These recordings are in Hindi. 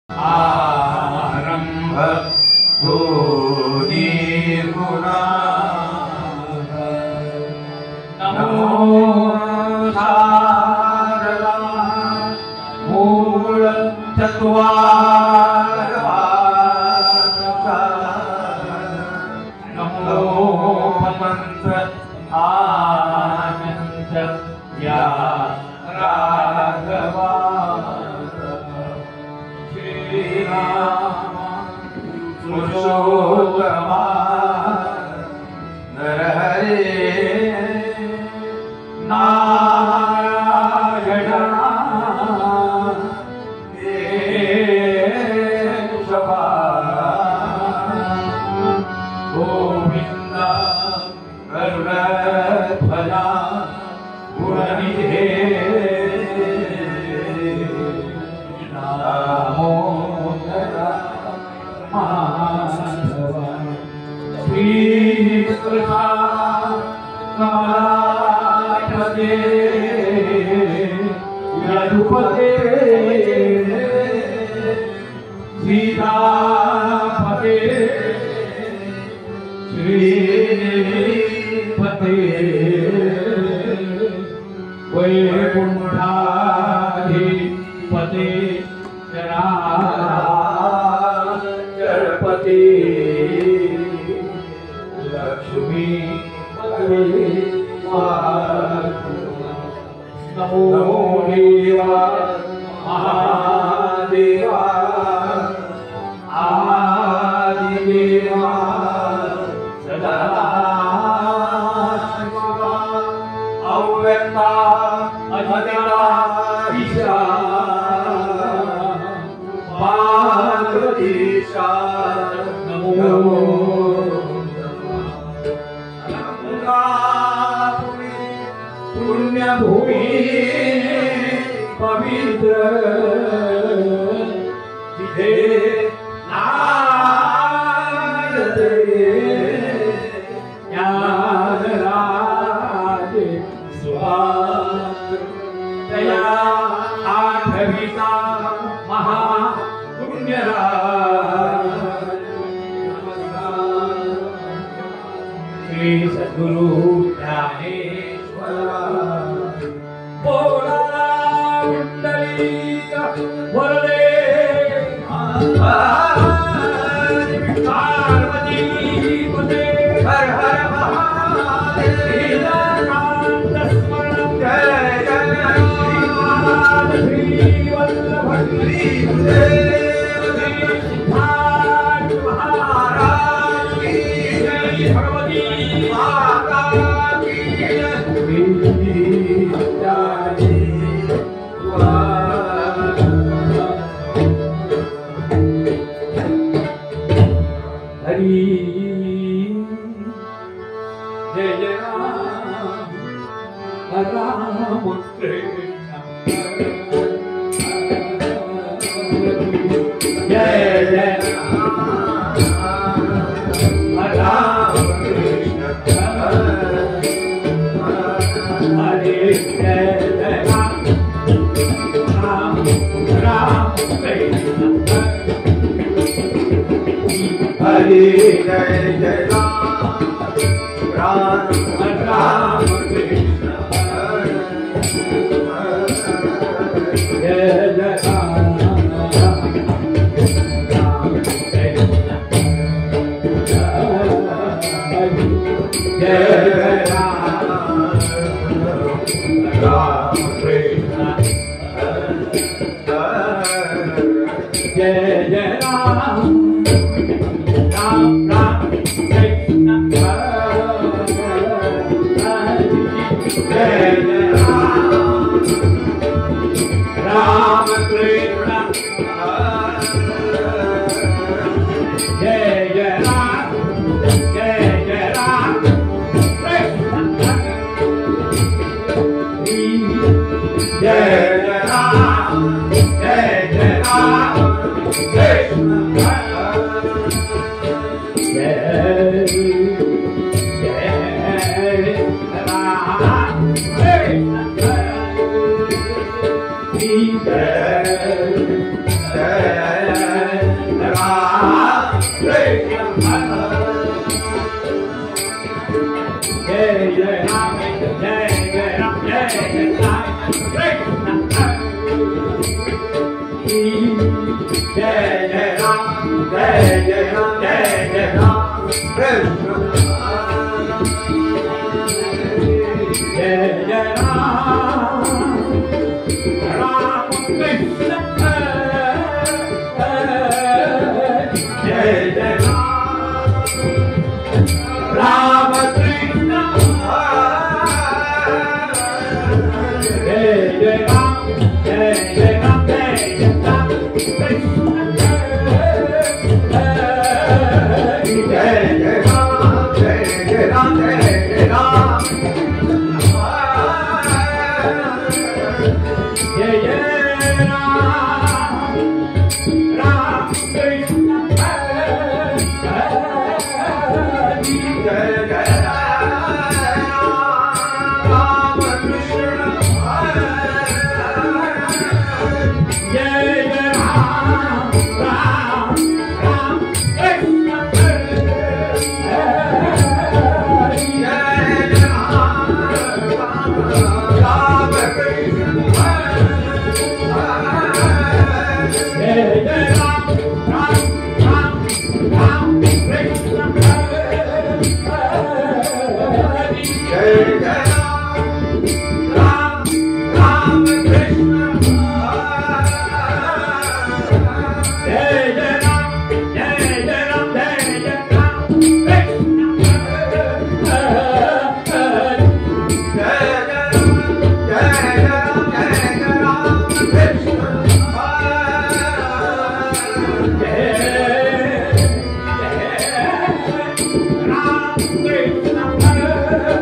आरंभ धोनी गुणा नमो शारदा मूल चत्वार नमो मंत्र आनंद या राघवा पुरुषोत्तमा नरहरे नारायण केशवा गोविंद गरुड़ध्वजा गुणनिधे कमलापते यदुपते सीतापते श्रीपते वैकुंठाधिपते चराचरपते लक्ष्मी नमो देवा महादेवा आदिदेवा सदा अव्यक्ता अजिता ईशा पार्वतीशा नमो पुण्यभूमि पवित्र जिथे नारदे ज्ञानराज सुहास तया आठविता महापुण्यराज श्री सद्गुरु वरदे पार्वती पते हर हर महादेव स्मरण जय जय श्री वल्लभ श्री सिद्धार्थ महाराज की जय भगवती माता की Hare Jai Jai Ram Ram Krishna Jai Jai Ram Ram Krishna Jai Jai Ram Ram Krishna Jai Jai Ram Ram Krishna Jai Jai Ram Jai Jai Ram Krishna Jai Jai Ram Jai Jai Ram Krishna Jai Jai Jai Ram, Jai Jai Ram, Jai Jai Ram, Krishna. Jai Jai Ram, Ram Krishna. Jai Jai Ram, Ram Krishna. Jai Jai Ram, Jai Jai Ram, Jai Jai Ram, Krishna. Jai Jai Ram, Jai Jai Ram, Jai Jai Ram. Jai Jai Ram, Ram Krishna. Jai Jai Ram, Krishna. Jai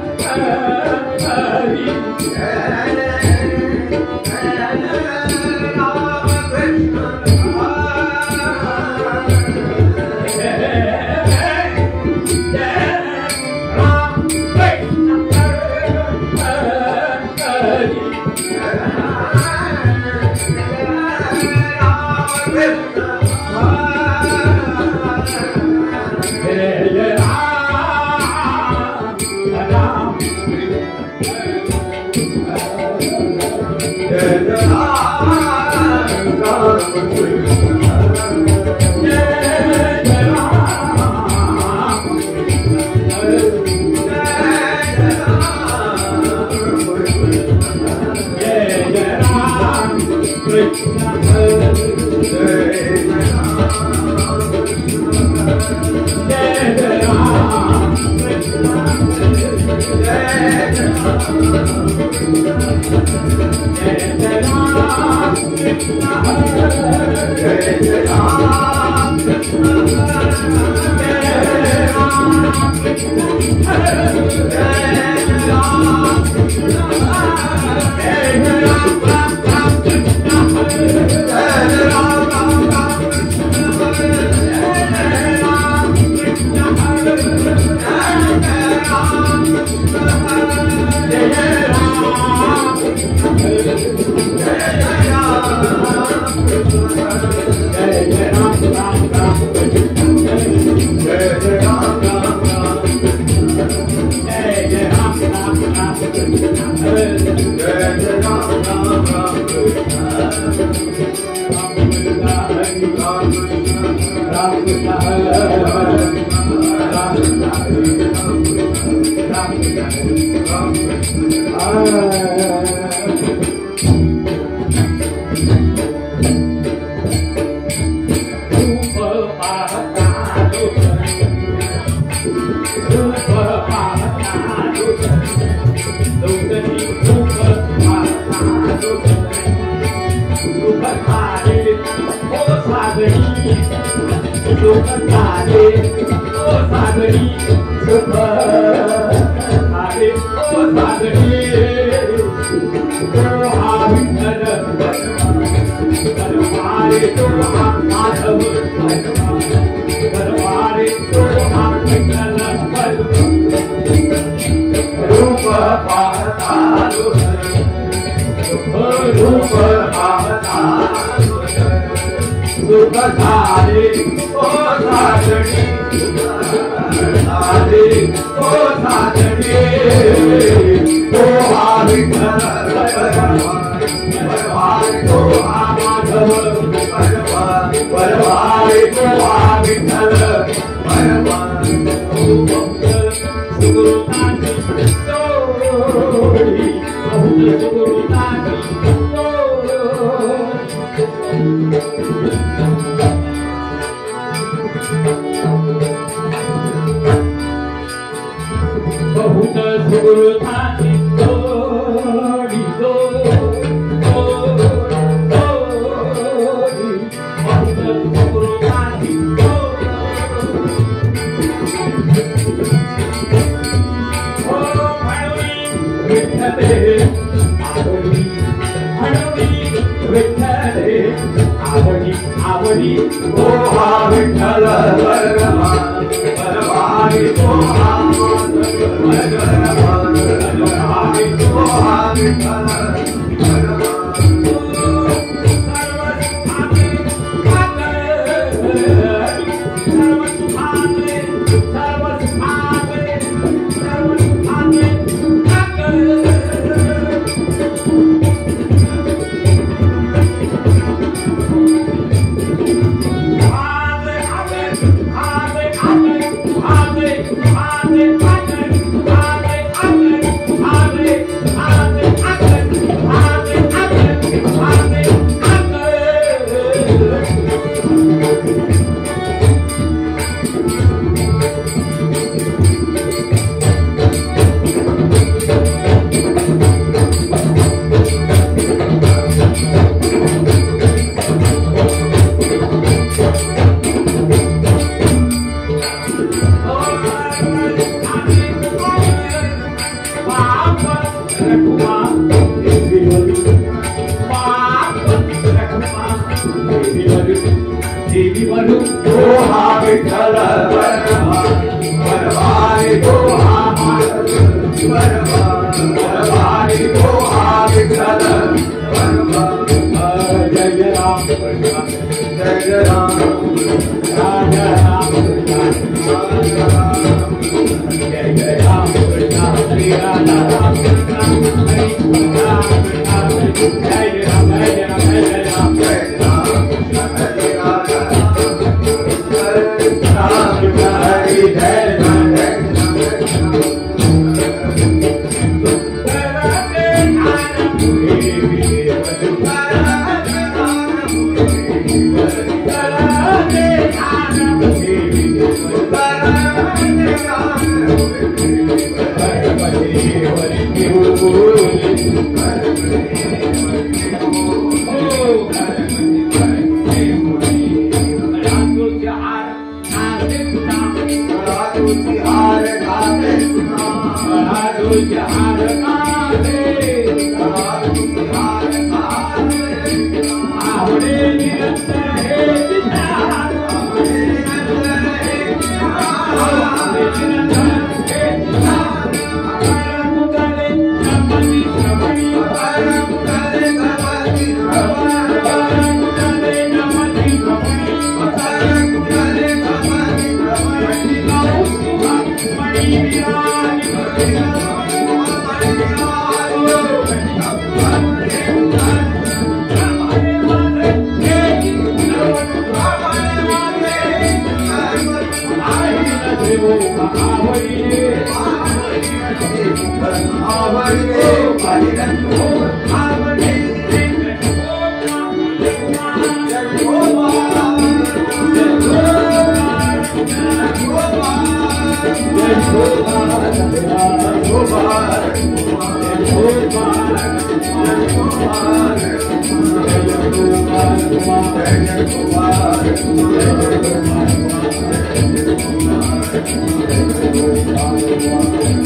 Jai Ram, Ram Krishna.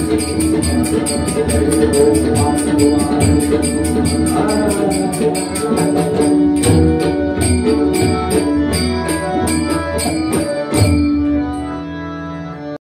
Thank you.